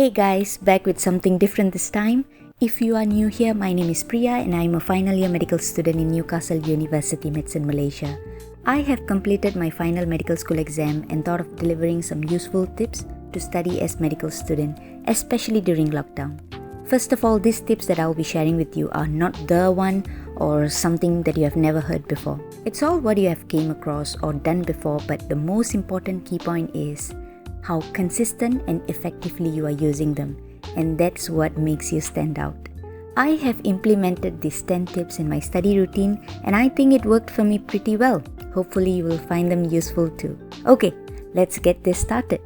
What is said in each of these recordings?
Hey guys, back with something different this time. If you are new here, my name is Priya and I am a final year medical student in Newcastle University Medicine, Malaysia. I have completed my final medical school exam and thought of delivering some useful tips to study as medical student, especially during lockdown. First of all, these tips that I will be sharing with you are not the one or something that you have never heard before. It's all what you have came across or done before, but the most important key point is how consistent and effectively you are using them, and that's what makes you stand out. I have implemented these 10 tips in my study routine and I think it worked for me pretty well. Hopefully you will find them useful too. Okay, let's get this started.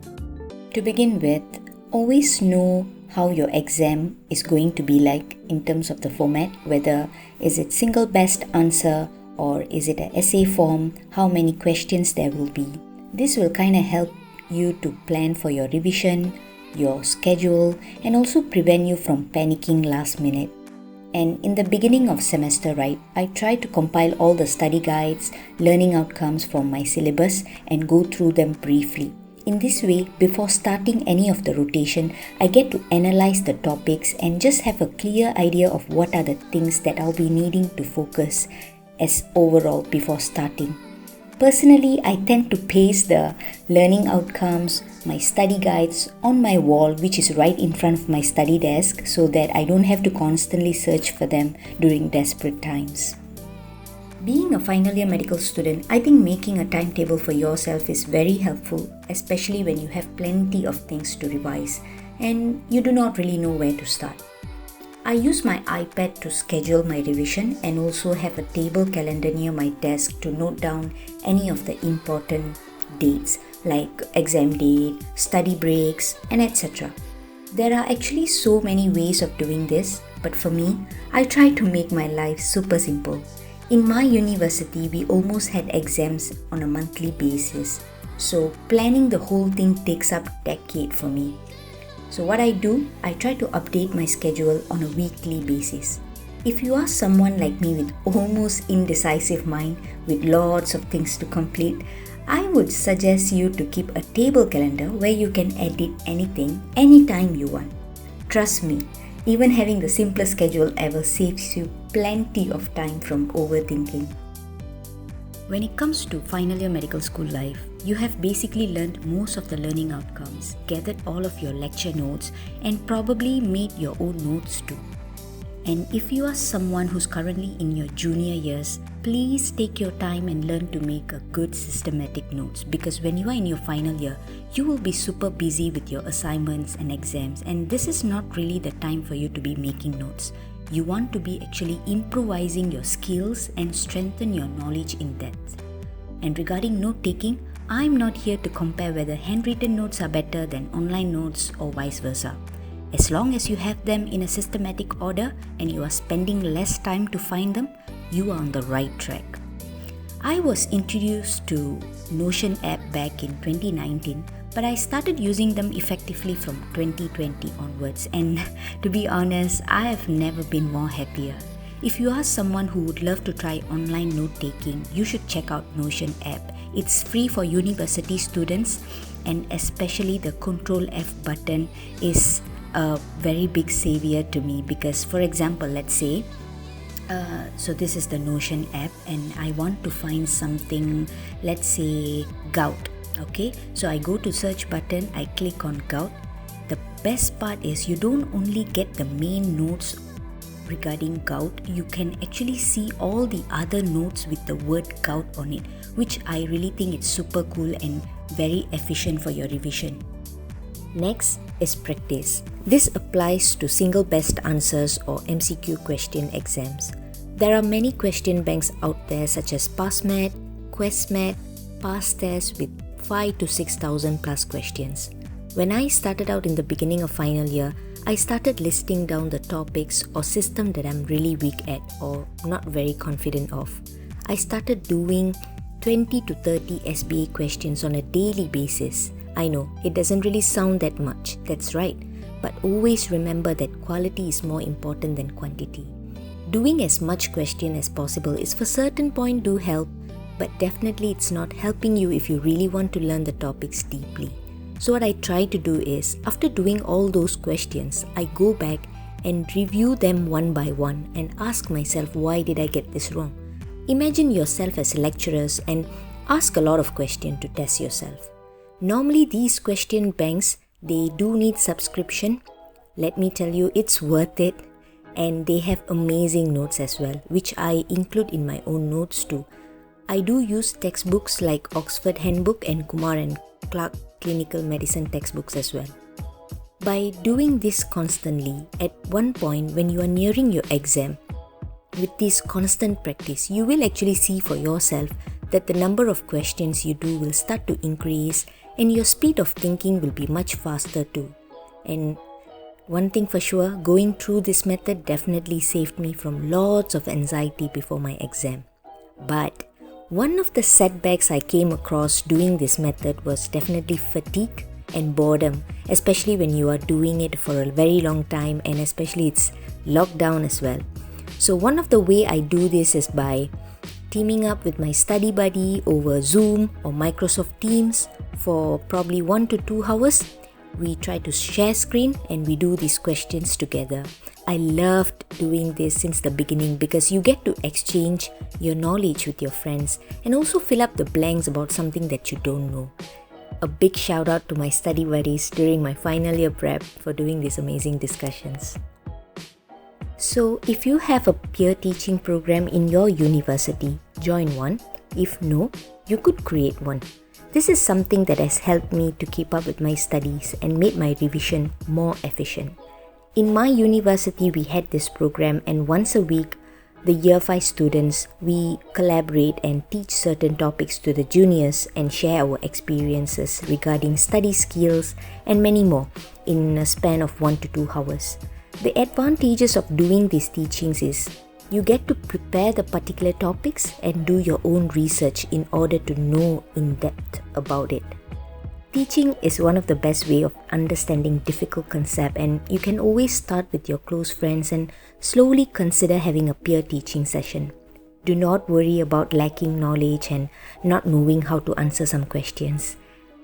To begin with, always know how your exam is going to be like in terms of the format, whether is it single best answer or is it an essay form, how many questions there will be. This will kind of help you to plan for your revision, your schedule, and also prevent you from panicking last minute. And in the beginning of semester, right, I try to compile all the study guides, learning outcomes from my syllabus and go through them briefly. In this way, before starting any of the rotation, I get to analyze the topics and just have a clear idea of what are the things that I'll be needing to focus as overall before starting. Personally, I tend to paste the learning outcomes, my study guides on my wall, which is right in front of my study desk, so that I don't have to constantly search for them during desperate times. Being a final year medical student, I think making a timetable for yourself is very helpful, especially when you have plenty of things to revise and you do not really know where to start. I use my iPad to schedule my revision and also have a table calendar near my desk to note down any of the important dates like exam date, study breaks, and etc. There are actually so many ways of doing this, but for me, I try to make my life super simple. In my university, we almost had exams on a monthly basis, so planning the whole thing takes up a decade for me. So what I do, I try to update my schedule on a weekly basis. If you are someone like me with almost indecisive mind with lots of things to complete, I would suggest you to keep a table calendar where you can edit anything anytime you want. Trust me, even having the simplest schedule ever saves you plenty of time from overthinking. When it comes to final year medical school life, you have basically learned most of the learning outcomes, gathered all of your lecture notes, and probably made your own notes too. And if you are someone who's currently in your junior years, please take your time and learn to make a good systematic notes, because when you are in your final year, you will be super busy with your assignments and exams, and this is not really the time for you to be making notes. You want to be actually improvising your skills and strengthen your knowledge in depth. And regarding note taking, I'm not here to compare whether handwritten notes are better than online notes or vice versa. As long as you have them in a systematic order and you are spending less time to find them, you are on the right track. I was introduced to Notion app back in 2019, but I started using them effectively from 2020 onwards, and to be honest, I have never been more happier. If you are someone who would love to try online note-taking, you should check out Notion app. It's free for university students, and especially the Ctrl F button is a very big savior to me because, for example, let's say so this is the Notion app and I want to find something, let's say gout. Okay, so I go to search button, I click on gout. The best part is you don't only get the main notes regarding gout, you can actually see all the other notes with the word gout on it, which I really think it's super cool and very efficient for your revision. Next is practice. This applies to single best answers or MCQ question exams. There are many question banks out there such as PassMed, QuestMed, PassTest with 5 to 6,000 plus questions. When I started out in the beginning of final year, I started listing down the topics or system that I'm really weak at or not very confident of. I started doing 20 to 30 SBA questions on a daily basis. I know, it doesn't really sound that much, that's right, but always remember that quality is more important than quantity. Doing as much question as possible is for certain point do help, but definitely it's not helping you if you really want to learn the topics deeply. So what I try to do is, after doing all those questions, I go back and review them one by one and ask myself, why did I get this wrong? Imagine yourself as lecturers and ask a lot of questions to test yourself. Normally these question banks, they do need subscription. Let me tell you, it's worth it. And they have amazing notes as well, which I include in my own notes too. I do use textbooks like Oxford Handbook and Kumar and Clark Clinical Medicine textbooks as well. By doing this constantly, at one point when you are nearing your exam, with this constant practice, you will actually see for yourself that the number of questions you do will start to increase and your speed of thinking will be much faster too. And one thing for sure, going through this method definitely saved me from lots of anxiety before my exam. But one of the setbacks I came across doing this method was definitely fatigue and boredom, especially when you are doing it for a very long time and especially it's lockdown as well. So one of the way I do this is by teaming up with my study buddy over Zoom or Microsoft Teams for probably 1 to 2 hours. We try to share screen and we do these questions together. I loved doing this since the beginning because you get to exchange your knowledge with your friends and also fill up the blanks about something that you don't know. A big shout out to my study buddies during my final year prep for doing these amazing discussions. So if you have a peer teaching program in your university, join one. If no, you could create one. This is something that has helped me to keep up with my studies and made my revision more efficient. In my university, we had this program and once a week, the Year 5 students, we collaborate and teach certain topics to the juniors and share our experiences regarding study skills and many more in a span of 1 to 2 hours. The advantages of doing these teachings is you get to prepare the particular topics and do your own research in order to know in depth about it. Teaching is one of the best way of understanding difficult concept and you can always start with your close friends and slowly consider having a peer teaching session. Do not worry about lacking knowledge and not knowing how to answer some questions.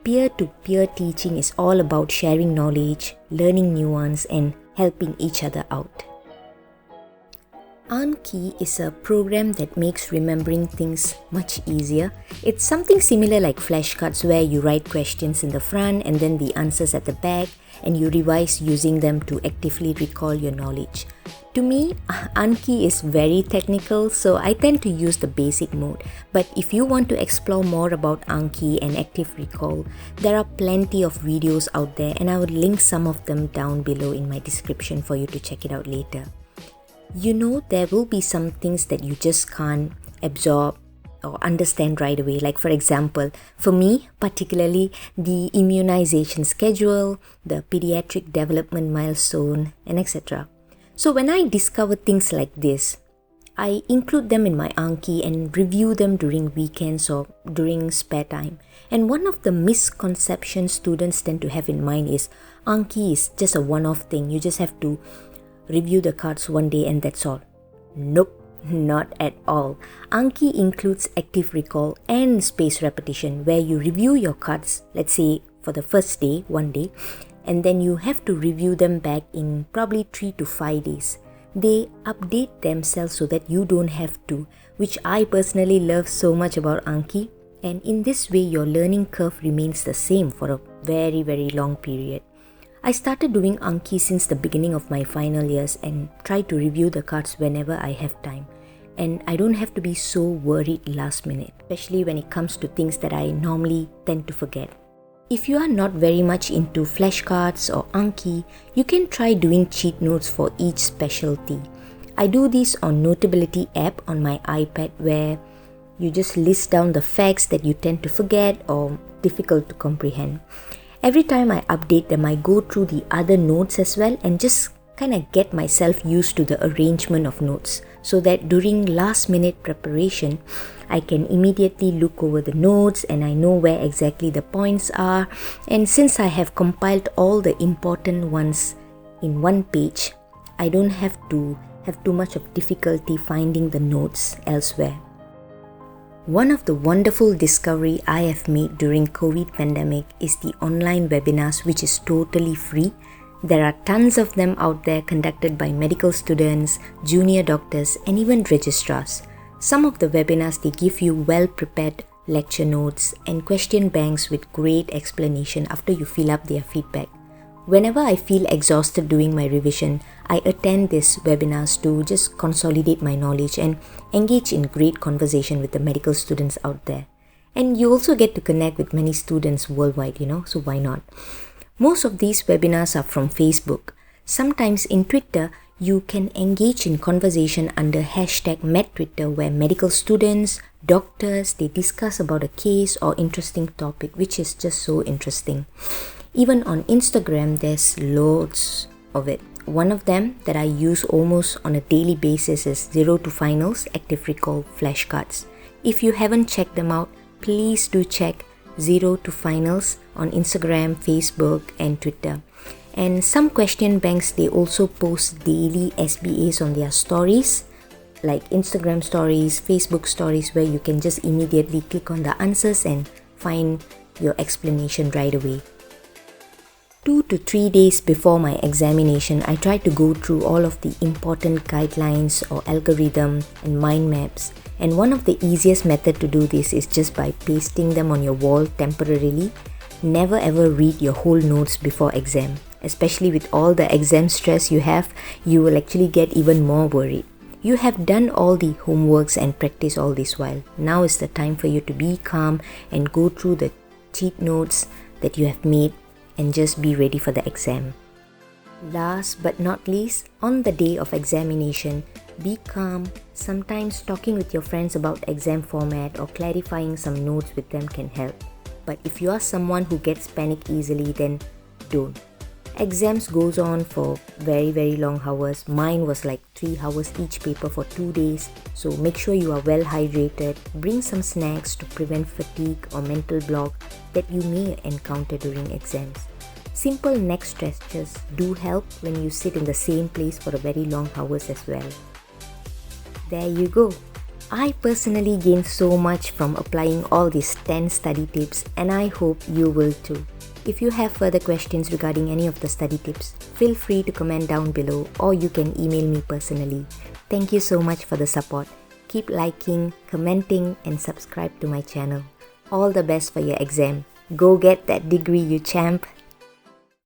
Peer-to-peer teaching is all about sharing knowledge, learning nuance and helping each other out. Anki is a program that makes remembering things much easier. It's something similar like flashcards where you write questions in the front and then the answers at the back and you revise using them to actively recall your knowledge. To me, Anki is very technical, so I tend to use the basic mode. But if you want to explore more about Anki and active recall, there are plenty of videos out there and I would link some of them down below in my description for you to check it out later. You know, there will be some things that you just can't absorb or understand right away. Like for example, for me particularly, the immunization schedule, the pediatric development milestone, and etc. So when I discover things like this, I include them in my Anki and review them during weekends or during spare time. And one of the misconceptions students tend to have in mind is Anki is just a one-off thing. You just have to review the cards one day and that's all. Nope, not at all. Anki includes active recall and spaced repetition where you review your cards, let's say for the first day, one day, and then you have to review them back in probably 3 to 5 days. They update themselves so that you don't have to, which I personally love so much about Anki. And in this way, your learning curve remains the same for a very, very long period. I started doing Anki since the beginning of my final years and try to review the cards whenever I have time. And I don't have to be so worried last minute, especially when it comes to things that I normally tend to forget. If you are not very much into flashcards or Anki, you can try doing cheat notes for each specialty. I do this on Notability app on my iPad where you just list down the facts that you tend to forget or difficult to comprehend. Every time I update them, I go through the other notes as well and just kind of get myself used to the arrangement of notes so that during last minute preparation, I can immediately look over the notes and I know where exactly the points are. And since I have compiled all the important ones in one page, I don't have to have too much of difficulty finding the notes elsewhere. One of the wonderful discovery I have made during COVID pandemic is the online webinars, which is totally free. There are tons of them out there conducted by medical students, junior doctors and even registrars. Some of the webinars, they give you well-prepared lecture notes and question banks with great explanation after you fill up their feedback. Whenever I feel exhausted doing my revision, I attend these webinars to just consolidate my knowledge and engage in great conversation with the medical students out there. And you also get to connect with many students worldwide, so why not? Most of these webinars are from Facebook. Sometimes in Twitter, you can engage in conversation under #MedTwitter, where medical students, doctors, they discuss about a case or interesting topic, which is just so interesting. Even on Instagram, there's loads of it. One of them that I use almost on a daily basis is Zero to Finals Active Recall flashcards. If you haven't checked them out, please do check Zero to Finals on Instagram, Facebook and Twitter. And some question banks, they also post daily SBAs on their stories, like Instagram stories, Facebook stories, where you can just immediately click on the answers and find your explanation right away. 2 to 3 days before my examination, I try to go through all of the important guidelines or algorithm and mind maps. And one of the easiest method to do this is just by pasting them on your wall temporarily. Never ever read your whole notes before exam. Especially with all the exam stress you have, you will actually get even more worried. You have done all the homeworks and practice all this while. Now is the time for you to be calm and go through the cheat notes that you have made and just be ready for the exam. Last but not least, on the day of examination, be calm. Sometimes talking with your friends about exam format or clarifying some notes with them can help. But if you are someone who gets panic easily, then don't. Exams goes on for very long hours. Mine was like 3 hours each paper for 2 days. So make sure you are well hydrated. Bring some snacks to prevent fatigue or mental block that you may encounter during exams. Simple neck stretches do help when you sit in the same place for a very long hours as well. There you go. I personally gained so much from applying all these 10 study tips, and I hope you will too. If you have further questions regarding any of the study tips, feel free to comment down below or you can email me personally. Thank you so much for the support. Keep liking, commenting and subscribe to my channel. All the best for your exam. Go get that degree, you champ!